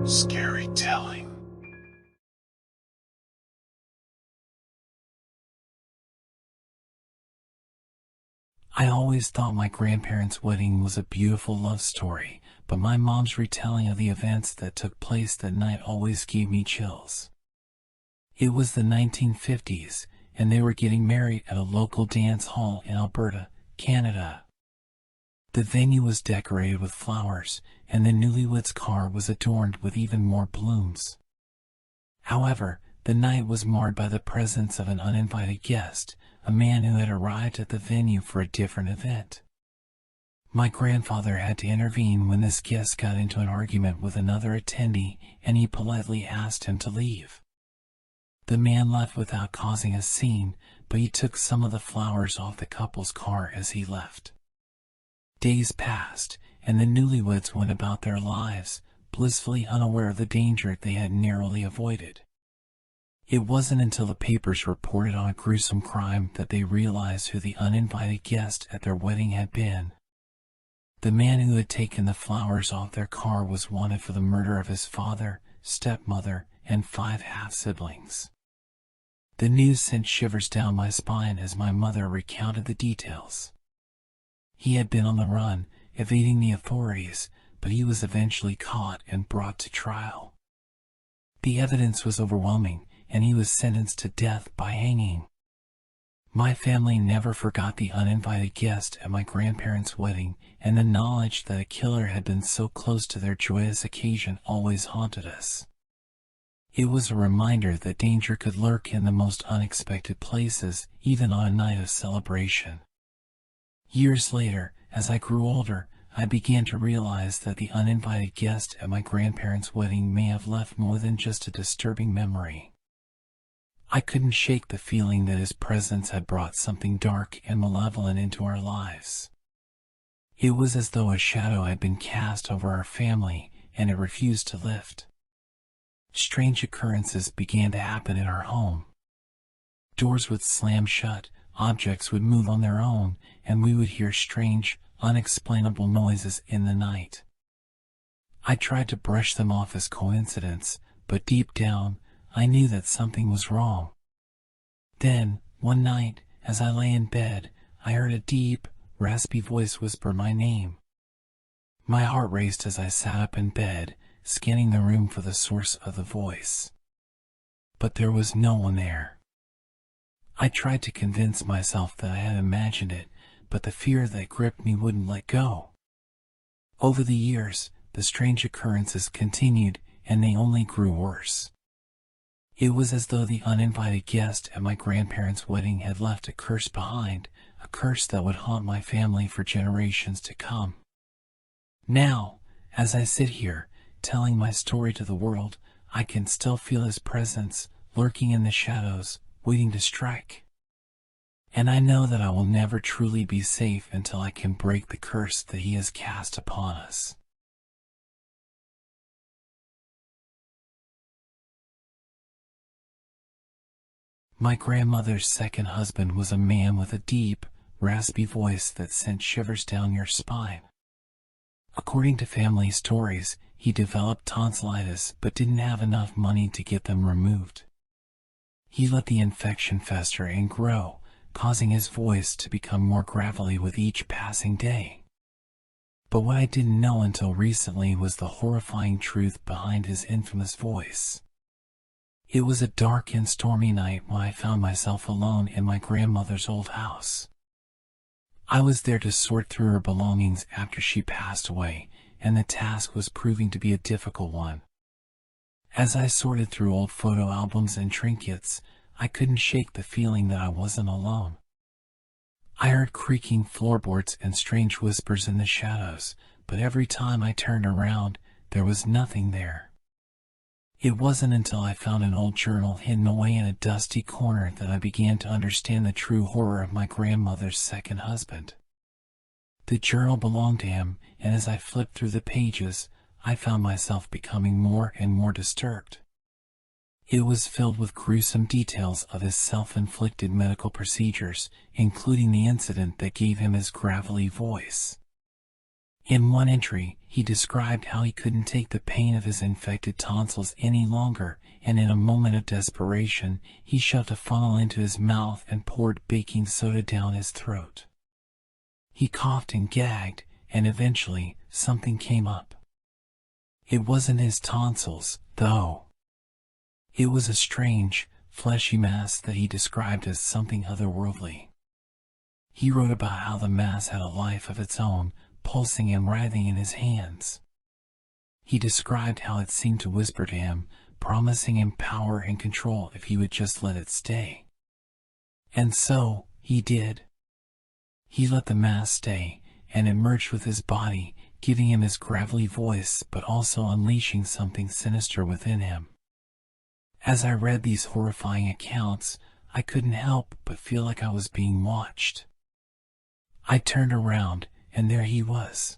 Scary telling. I always thought my grandparents' wedding was a beautiful love story, but my mom's retelling of the events that took place that night always gave me chills. It was the 1950s, and they were getting married at a local dance hall in Alberta, Canada. The venue was decorated with flowers, and the newlyweds' car was adorned with even more balloons. However, the night was marred by the presence of an uninvited guest, a man who had arrived at the venue for a different event. My grandfather had to intervene when this guest got into an argument with another attendee, and he politely asked him to leave. The man left without causing a scene, but he took some of the flowers off the couple's car as he left. Days passed, and the newlyweds went about their lives, blissfully unaware of the danger they had narrowly avoided. It wasn't until the papers reported on a gruesome crime that they realized who the uninvited guest at their wedding had been. The man who had taken the flowers off their car was wanted for the murder of his father, stepmother, and 5 half-siblings. The news sent shivers down my spine as my mother recounted the details. He had been on the run, evading the authorities, but he was eventually caught and brought to trial. The evidence was overwhelming, and he was sentenced to death by hanging. My family never forgot the uninvited guest at my grandparents' wedding, and the knowledge that a killer had been so close to their joyous occasion always haunted us. It was a reminder that danger could lurk in the most unexpected places, even on a night of celebration. Years later, as I grew older, I began to realize that the uninvited guest at my grandparents' wedding may have left more than just a disturbing memory. I couldn't shake the feeling that his presence had brought something dark and malevolent into our lives. It was as though a shadow had been cast over our family, and it refused to lift. Strange occurrences began to happen in our home. Doors would slam shut, objects would move on their own, and we would hear strange, unexplainable noises in the night. I tried to brush them off as coincidence, but deep down, I knew that something was wrong. Then, one night, as I lay in bed, I heard a deep, raspy voice whisper my name. My heart raced as I sat up in bed, scanning the room for the source of the voice. But there was no one there. I tried to convince myself that I had imagined it, but the fear that gripped me wouldn't let go. Over the years, the strange occurrences continued, and they only grew worse. It was as though the uninvited guest at my grandparents' wedding had left a curse behind, a curse that would haunt my family for generations to come. Now, as I sit here, telling my story to the world, I can still feel his presence, lurking in the shadows, waiting to strike. And I know that I will never truly be safe until I can break the curse that he has cast upon us. My grandmother's second husband was a man with a deep, raspy voice that sent shivers down your spine. According to family stories, he developed tonsillitis but didn't have enough money to get them removed. He let the infection fester and grow, causing his voice to become more gravelly with each passing day. But what I didn't know until recently was the horrifying truth behind his infamous voice. It was a dark and stormy night when I found myself alone in my grandmother's old house. I was there to sort through her belongings after she passed away, and the task was proving to be a difficult one. As I sorted through old photo albums and trinkets, I couldn't shake the feeling that I wasn't alone. I heard creaking floorboards and strange whispers in the shadows, but every time I turned around, there was nothing there. It wasn't until I found an old journal hidden away in a dusty corner that I began to understand the true horror of my grandmother's second husband. The journal belonged to him, and as I flipped through the pages, I found myself becoming more and more disturbed. It was filled with gruesome details of his self-inflicted medical procedures, including the incident that gave him his gravelly voice. In one entry, he described how he couldn't take the pain of his infected tonsils any longer, and in a moment of desperation, he shoved a funnel into his mouth and poured baking soda down his throat. He coughed and gagged, and eventually, something came up. It wasn't his tonsils, though. It was a strange, fleshy mass that he described as something otherworldly. He wrote about how the mass had a life of its own, pulsing and writhing in his hands. He described how it seemed to whisper to him, promising him power and control if he would just let it stay. And so, he did. He let the mass stay, and it merged with his body, giving him his gravelly voice but also unleashing something sinister within him. As I read these horrifying accounts, I couldn't help but feel like I was being watched. I turned around, and there he was.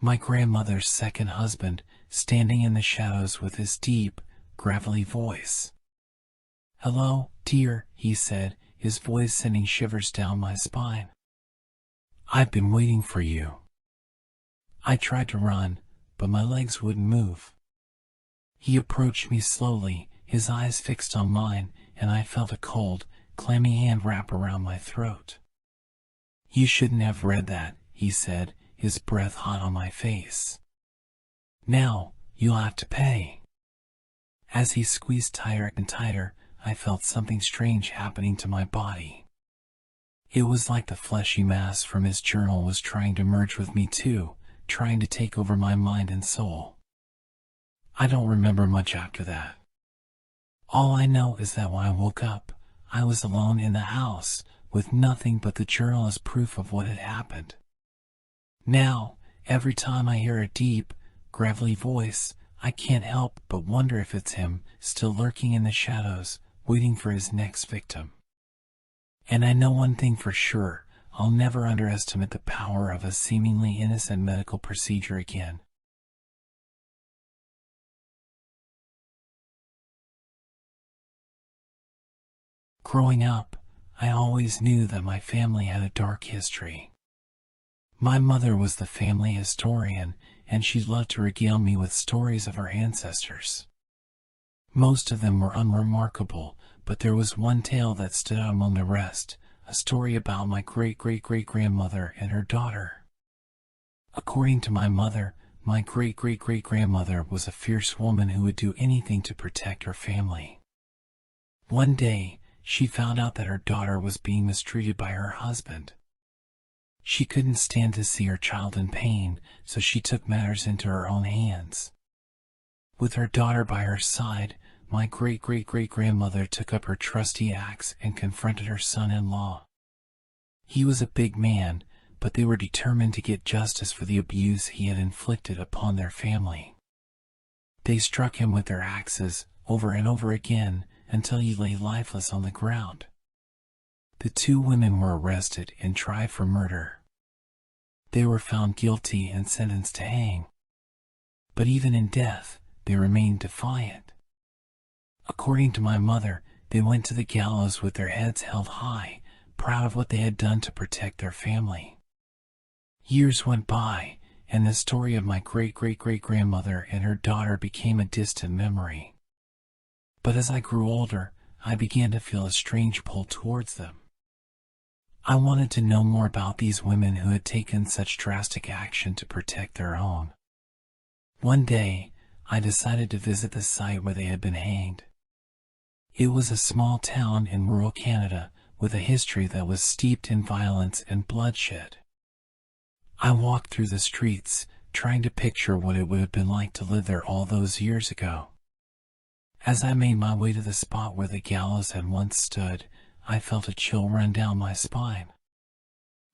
My grandmother's second husband, standing in the shadows with his deep, gravelly voice. "Hello, dear," he said, his voice sending shivers down my spine. "I've been waiting for you." I tried to run, but my legs wouldn't move. He approached me slowly, his eyes fixed on mine, and I felt a cold, clammy hand wrap around my throat. "You shouldn't have read that," he said, his breath hot on my face. "Now, you'll have to pay." As he squeezed tighter and tighter, I felt something strange happening to my body. It was like the fleshy mass from his journal was trying to merge with me too, trying to take over my mind and soul. I don't remember much after that. All I know is that when I woke up, I was alone in the house, with nothing but the journal as proof of what had happened. Now, every time I hear a deep, gravelly voice, I can't help but wonder if it's him, still lurking in the shadows, waiting for his next victim. And I know one thing for sure, I'll never underestimate the power of a seemingly innocent medical procedure again. Growing up, I always knew that my family had a dark history. My mother was the family historian, and she loved to regale me with stories of her ancestors. Most of them were unremarkable, but there was one tale that stood out among the rest, a story about my great-great-great-grandmother and her daughter. According to my mother, my great-great-great-grandmother was a fierce woman who would do anything to protect her family. One day, she found out that her daughter was being mistreated by her husband. She couldn't stand to see her child in pain, so she took matters into her own hands. With her daughter by her side, my great-great-great-grandmother took up her trusty axe and confronted her son-in-law. He was a big man, but they were determined to get justice for the abuse he had inflicted upon their family. They struck him with their axes, over and over again, until he lay lifeless on the ground. The two women were arrested and tried for murder. They were found guilty and sentenced to hang. But even in death, they remained defiant. According to my mother, they went to the gallows with their heads held high, proud of what they had done to protect their family. Years went by, and the story of my great-great-great-grandmother and her daughter became a distant memory. But as I grew older, I began to feel a strange pull towards them. I wanted to know more about these women who had taken such drastic action to protect their own. One day, I decided to visit the site where they had been hanged. It was a small town in rural Canada with a history that was steeped in violence and bloodshed. I walked through the streets, trying to picture what it would have been like to live there all those years ago. As I made my way to the spot where the gallows had once stood, I felt a chill run down my spine.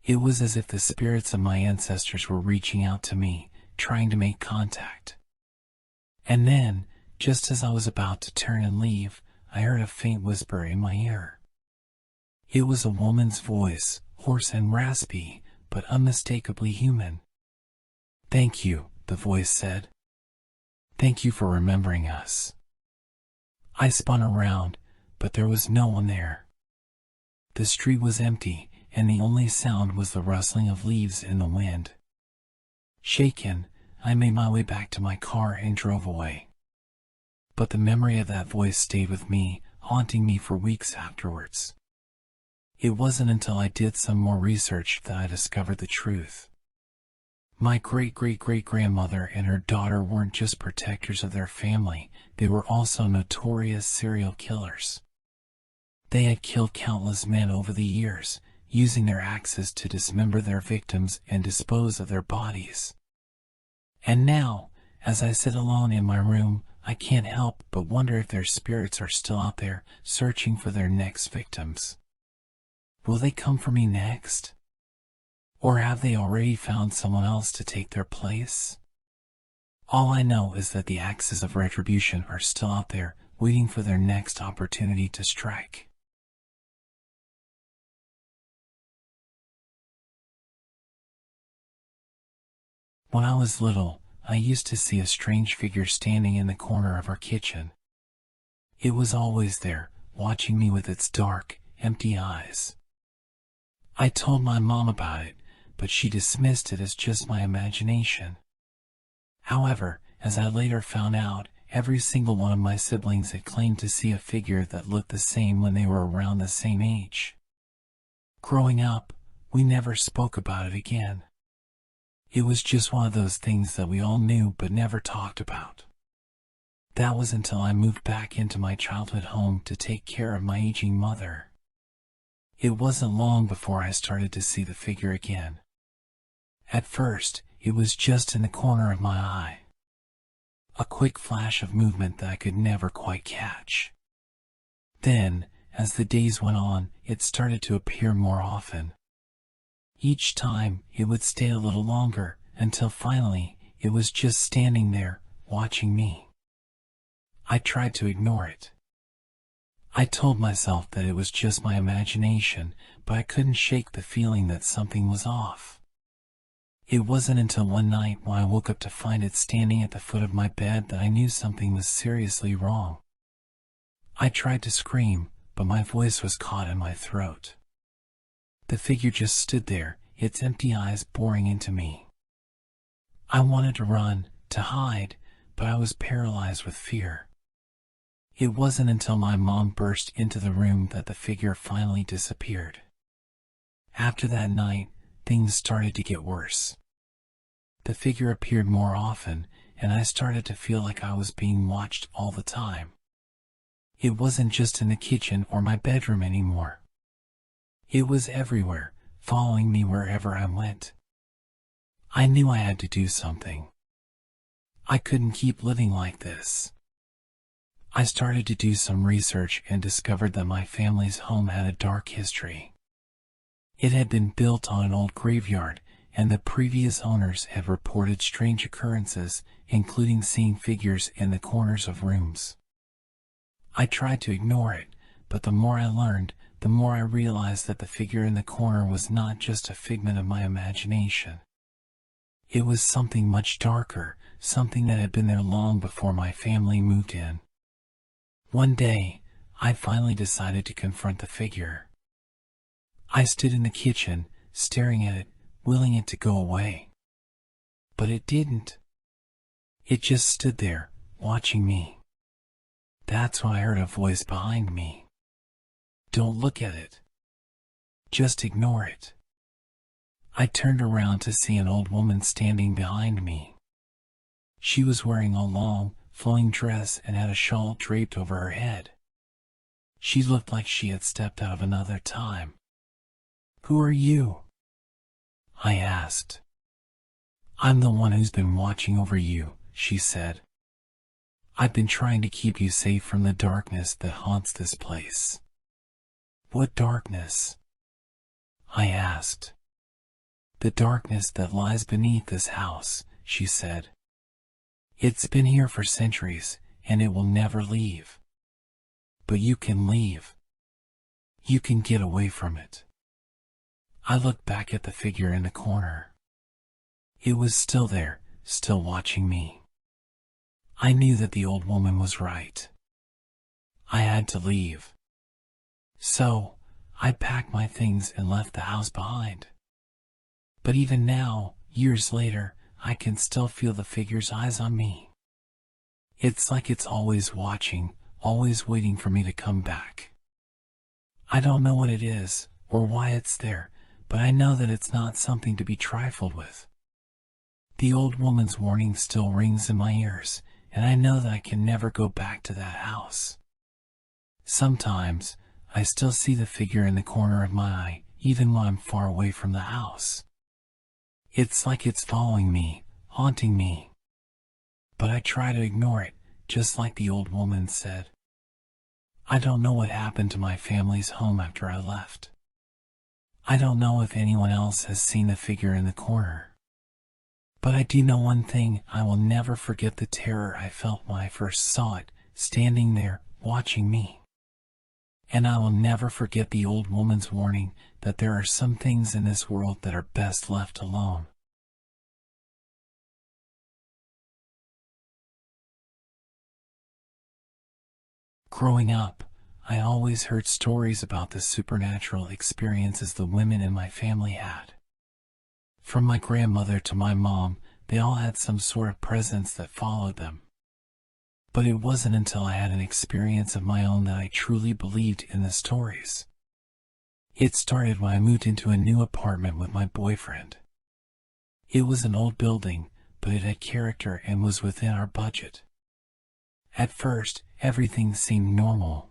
It was as if the spirits of my ancestors were reaching out to me, trying to make contact. And then, just as I was about to turn and leave, I heard a faint whisper in my ear. It was a woman's voice, hoarse and raspy, but unmistakably human. "Thank you," the voice said. "Thank you for remembering us." I spun around, but there was no one there. The street was empty, and the only sound was the rustling of leaves in the wind. Shaken, I made my way back to my car and drove away. But the memory of that voice stayed with me, haunting me for weeks afterwards. It wasn't until I did some more research that I discovered the truth. My great-great-great-grandmother and her daughter weren't just protectors of their family, they were also notorious serial killers. They had killed countless men over the years, using their axes to dismember their victims and dispose of their bodies. And now, as I sit alone in my room, I can't help but wonder if their spirits are still out there, searching for their next victims. Will they come for me next? Or have they already found someone else to take their place? All I know is that the axes of retribution are still out there, waiting for their next opportunity to strike. When I was little, I used to see a strange figure standing in the corner of our kitchen. It was always there, watching me with its dark, empty eyes. I told my mom about it, but she dismissed it as just my imagination. However, as I later found out, every single one of my siblings had claimed to see a figure that looked the same when they were around the same age. Growing up, we never spoke about it again. It was just one of those things that we all knew but never talked about. That was until I moved back into my childhood home to take care of my aging mother. It wasn't long before I started to see the figure again. At first, it was just in the corner of my eye. A quick flash of movement that I could never quite catch. Then, as the days went on, it started to appear more often. Each time, it would stay a little longer, until finally, it was just standing there, watching me. I tried to ignore it. I told myself that it was just my imagination, but I couldn't shake the feeling that something was off. It wasn't until one night when I woke up to find it standing at the foot of my bed that I knew something was seriously wrong. I tried to scream, but my voice was caught in my throat. The figure just stood there, its empty eyes boring into me. I wanted to run, to hide, but I was paralyzed with fear. It wasn't until my mom burst into the room that the figure finally disappeared. After that night, things started to get worse. The figure appeared more often, and I started to feel like I was being watched all the time. It wasn't just in the kitchen or my bedroom anymore. It was everywhere, following me wherever I went. I knew I had to do something. I couldn't keep living like this. I started to do some research and discovered that my family's home had a dark history. It had been built on an old graveyard, and the previous owners had reported strange occurrences, including seeing figures in the corners of rooms. I tried to ignore it, but the more I learned, the more I realized that the figure in the corner was not just a figment of my imagination. It was something much darker, something that had been there long before my family moved in. One day, I finally decided to confront the figure. I stood in the kitchen, staring at it, willing it to go away. But it didn't. It just stood there, watching me. That's when I heard a voice behind me. Don't look at it. Just ignore it. I turned around to see an old woman standing behind me. She was wearing a long, flowing dress and had a shawl draped over her head. She looked like she had stepped out of another time. "Who are you?" I asked. "I'm the one who's been watching over you," she said. "I've been trying to keep you safe from the darkness that haunts this place." "What darkness?" I asked. "The darkness that lies beneath this house," she said. "It's been here for centuries, and it will never leave. But you can leave. You can get away from it." I looked back at the figure in the corner. It was still there, still watching me. I knew that the old woman was right. I had to leave. So, I packed my things and left the house behind. But even now, years later, I can still feel the figure's eyes on me. It's like it's always watching, always waiting for me to come back. I don't know what it is, or why it's there, but I know that it's not something to be trifled with. The old woman's warning still rings in my ears, and I know that I can never go back to that house. Sometimes, I still see the figure in the corner of my eye, even when I'm far away from the house. It's like it's following me, haunting me. But I try to ignore it, just like the old woman said. I don't know what happened to my family's home after I left. I don't know if anyone else has seen the figure in the corner. But I do know one thing: I will never forget the terror I felt when I first saw it, standing there, watching me. And I will never forget the old woman's warning that there are some things in this world that are best left alone. Growing up, I always heard stories about the supernatural experiences the women in my family had. From my grandmother to my mom, they all had some sort of presence that followed them. But it wasn't until I had an experience of my own that I truly believed in the stories. It started when I moved into a new apartment with my boyfriend. It was an old building, but it had character and was within our budget. At first, everything seemed normal.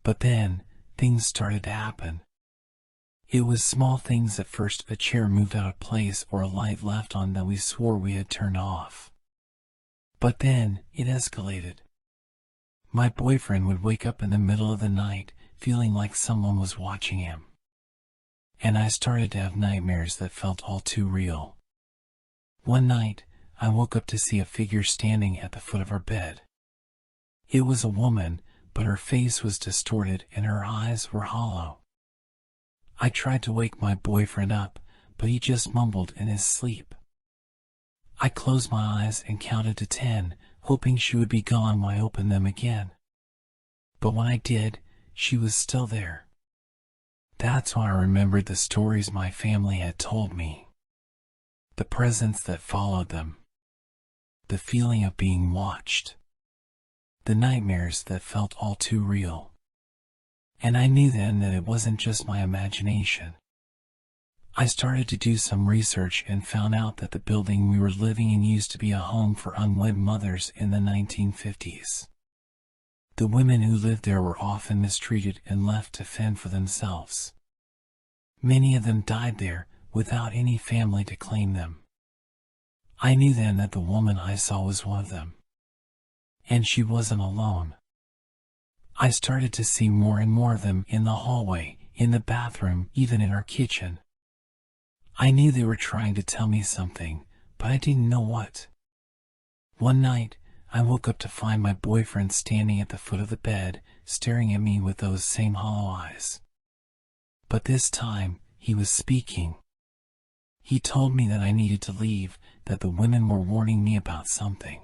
But then, things started to happen. It was small things at first: a chair moved out of place or a light left on that we swore we had turned off. But then, it escalated. My boyfriend would wake up in the middle of the night, feeling like someone was watching him. And I started to have nightmares that felt all too real. One night, I woke up to see a figure standing at the foot of our bed. It was a woman, but her face was distorted and her eyes were hollow. I tried to wake my boyfriend up, but he just mumbled in his sleep. I closed my eyes and counted to 10, hoping she would be gone when I opened them again. But when I did, she was still there. That's when I remembered the stories my family had told me. The presence that followed them. The feeling of being watched. The nightmares that felt all too real. And I knew then that it wasn't just my imagination. I started to do some research and found out that the building we were living in used to be a home for unwed mothers in the 1950s. The women who lived there were often mistreated and left to fend for themselves. Many of them died there, without any family to claim them. I knew then that the woman I saw was one of them. And she wasn't alone. I started to see more and more of them in the hallway, in the bathroom, even in our kitchen. I knew they were trying to tell me something, but I didn't know what. One night, I woke up to find my boyfriend standing at the foot of the bed, staring at me with those same hollow eyes. But this time, he was speaking. He told me that I needed to leave, that the women were warning me about something.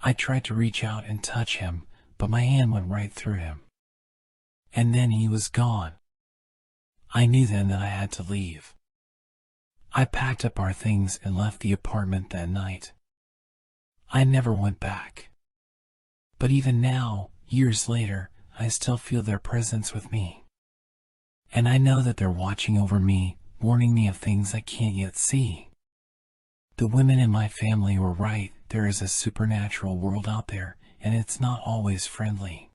I tried to reach out and touch him, but my hand went right through him. And then he was gone. I knew then that I had to leave. I packed up our things and left the apartment that night. I never went back. But even now, years later, I still feel their presence with me. And I know that they're watching over me, warning me of things I can't yet see. The women in my family were right. There is a supernatural world out there, and it's not always friendly.